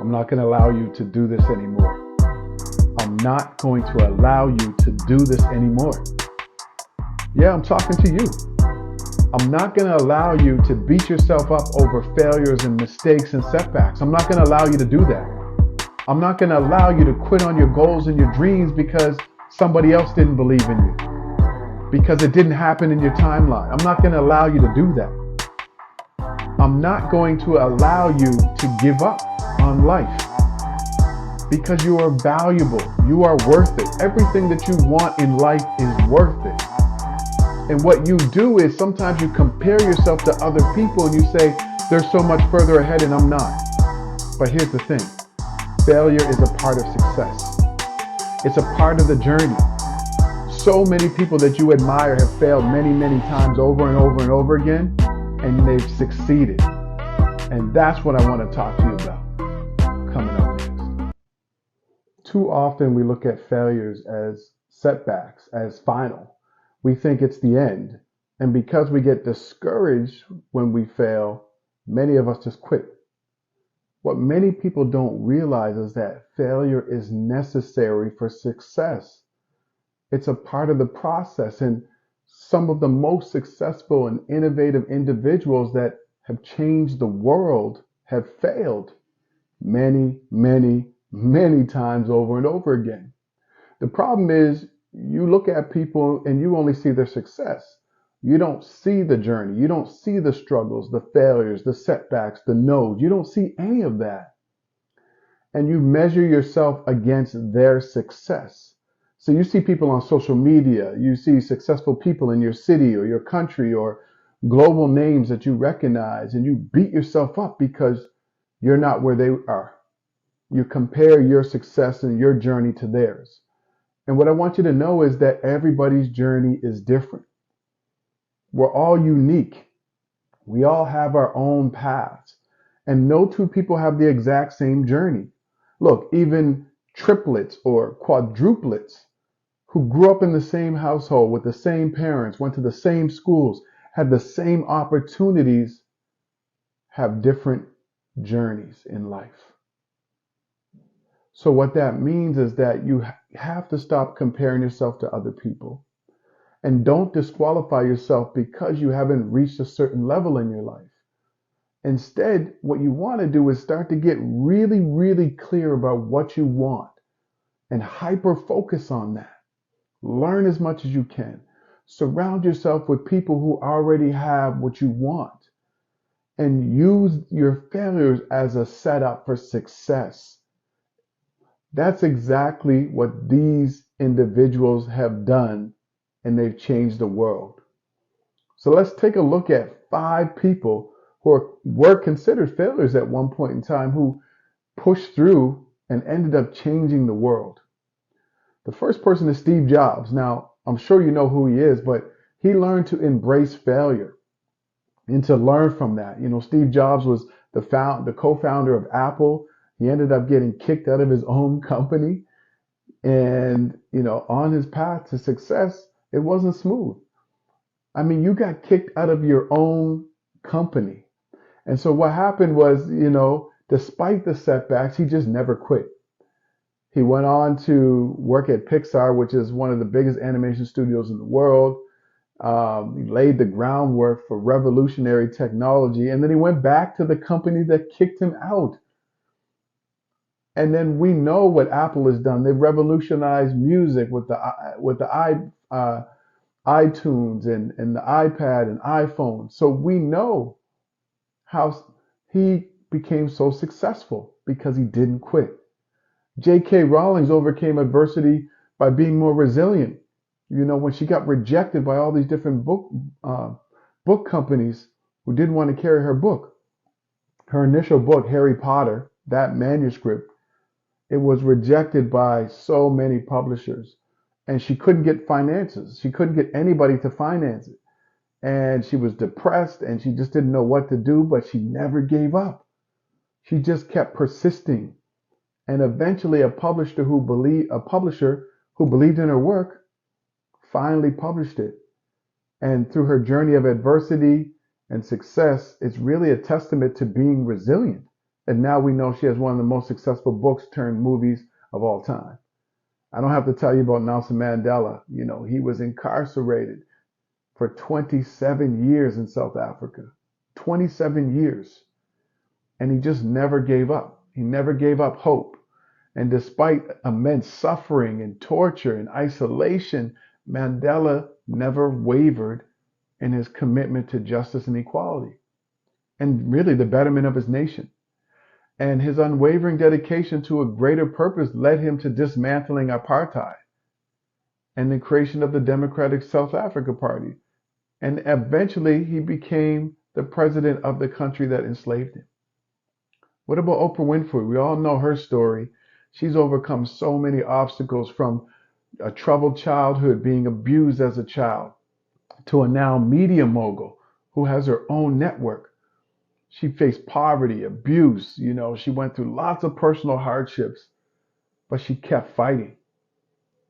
I'm not going to allow you to do this anymore. I'm not going to allow you to do this anymore. Yeah, I'm talking to you. I'm not going to allow you to beat yourself up over failures and mistakes and setbacks. I'm not going to allow you to do that. I'm not going to allow you to quit on your goals and your dreams because somebody else didn't believe in you, because it didn't happen in your timeline. I'm not going to allow you to do that. I'm not going to allow you to give up on life, because you are valuable. You are worth it. Everything that you want in life is worth it. And what you do is sometimes you compare yourself to other people and you say, they're so much further ahead and I'm not. But here's the thing. Failure is a part of success. It's a part of the journey. So many people that you admire have failed many, many times over and over and over again, and they've succeeded. And that's what I want to talk to you about coming up next. Too often we look at failures as setbacks, as final. We think it's the end. And because we get discouraged when we fail, many of us just quit. What many people don't realize is that failure is necessary for success. It's a part of the process. And some of the most successful and innovative individuals that have changed the world have failed many, many, many times over and over again. The problem is you look at people and you only see their success. You don't see the journey. You don't see the struggles, the failures, the setbacks, the no's. You don't see any of that. And you measure yourself against their success. So you see people on social media, you see successful people in your city or your country or global names that you recognize, and you beat yourself up because you're not where they are. You compare your success and your journey to theirs. And what I want you to know is that everybody's journey is different. We're all unique. We all have our own paths. And no two people have the exact same journey. Look, even triplets or quadruplets who grew up in the same household with the same parents, went to the same schools, had the same opportunities, have different journeys in life. So what that means is that you have to stop comparing yourself to other people. And don't disqualify yourself because you haven't reached a certain level in your life. Instead, what you want to do is start to get really, really clear about what you want and hyper focus on that. Learn as much as you can. Surround yourself with people who already have what you want, and use your failures as a setup for success. That's exactly what these individuals have done, and they've changed the world. So let's take a look at 5 people who were considered failures at one point in time, who pushed through and ended up changing the world. The first person is Steve Jobs. Now, I'm sure you know who he is, but he learned to embrace failure and to learn from that. You know, Steve Jobs was the co-founder of Apple. He ended up getting kicked out of his own company. And, you know, on his path to success, it wasn't smooth. I mean, you got kicked out of your own company. And so what happened was, you know, despite the setbacks, he just never quit. He went on to work at Pixar, which is one of the biggest animation studios in the world. He laid the groundwork for revolutionary technology. And then he went back to the company that kicked him out. And then we know what Apple has done. They've revolutionized music with the iTunes and the iPad and iPhone. So we know how he became so successful because he didn't quit. J.K. Rowling overcame adversity by being more resilient. You know, when she got rejected by all these different book companies who didn't want to carry her book. Her initial book, Harry Potter, that manuscript, it was rejected by so many publishers. And she couldn't get finances. She couldn't get anybody to finance it. And she was depressed and she just didn't know what to do, but she never gave up. She just kept persisting. And eventually a publisher who believed in her work finally published it. And through her journey of adversity and success, it's really a testament to being resilient. And now we know she has one of the most successful books turned movies of all time. I don't have to tell you about Nelson Mandela. You know, he was incarcerated for 27 years in South Africa. 27 years. And he just never gave up. He never gave up hope. And despite immense suffering and torture and isolation, Mandela never wavered in his commitment to justice and equality, and really the betterment of his nation. And his unwavering dedication to a greater purpose led him to dismantling apartheid and the creation of the Democratic South Africa Party. And eventually he became the president of the country that enslaved him. What about Oprah Winfrey? We all know her story. She's overcome so many obstacles, from a troubled childhood, being abused as a child, to a now media mogul who has her own network. She faced poverty, abuse, she went through lots of personal hardships, but she kept fighting.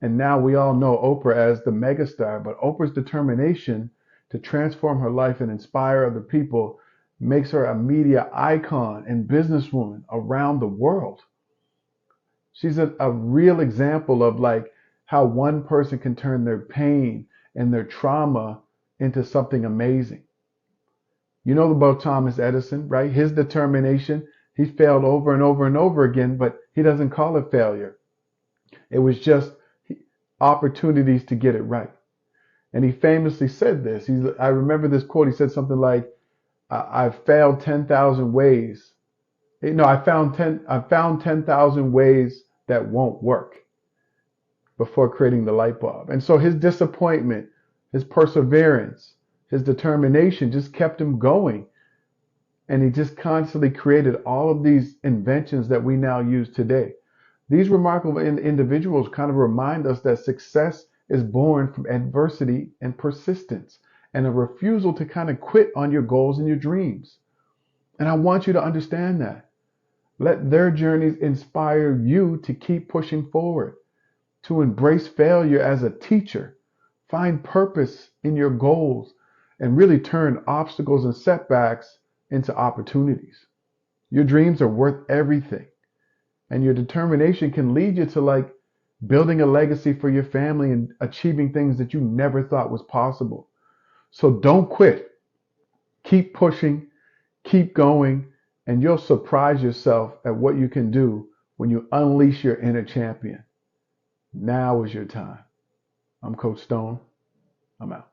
And now we all know Oprah as the megastar, but Oprah's determination to transform her life and inspire other people makes her a media icon and businesswoman around the world. She's a real example of like how one person can turn their pain and their trauma into something amazing. You know about Thomas Edison, right? His determination, he failed over and over and over again, but he doesn't call it failure. It was just opportunities to get it right. And he famously said this. I remember this quote. He said something like, "I've failed 10,000 ways. No, I found 10,000 ways that won't work before creating the light bulb." And so his disappointment, his perseverance, his determination just kept him going. And he just constantly created all of these inventions that we now use today. These remarkable individuals kind of remind us that success is born from adversity and persistence, and a refusal to kind of quit on your goals and your dreams. And I want you to understand that. Let their journeys inspire you to keep pushing forward, to embrace failure as a teacher, find purpose in your goals, and really turn obstacles and setbacks into opportunities. Your dreams are worth everything. And your determination can lead you to like building a legacy for your family and achieving things that you never thought was possible. So don't quit. Keep pushing, keep going, and you'll surprise yourself at what you can do when you unleash your inner champion. Now is your time. I'm Coach Stone. I'm out.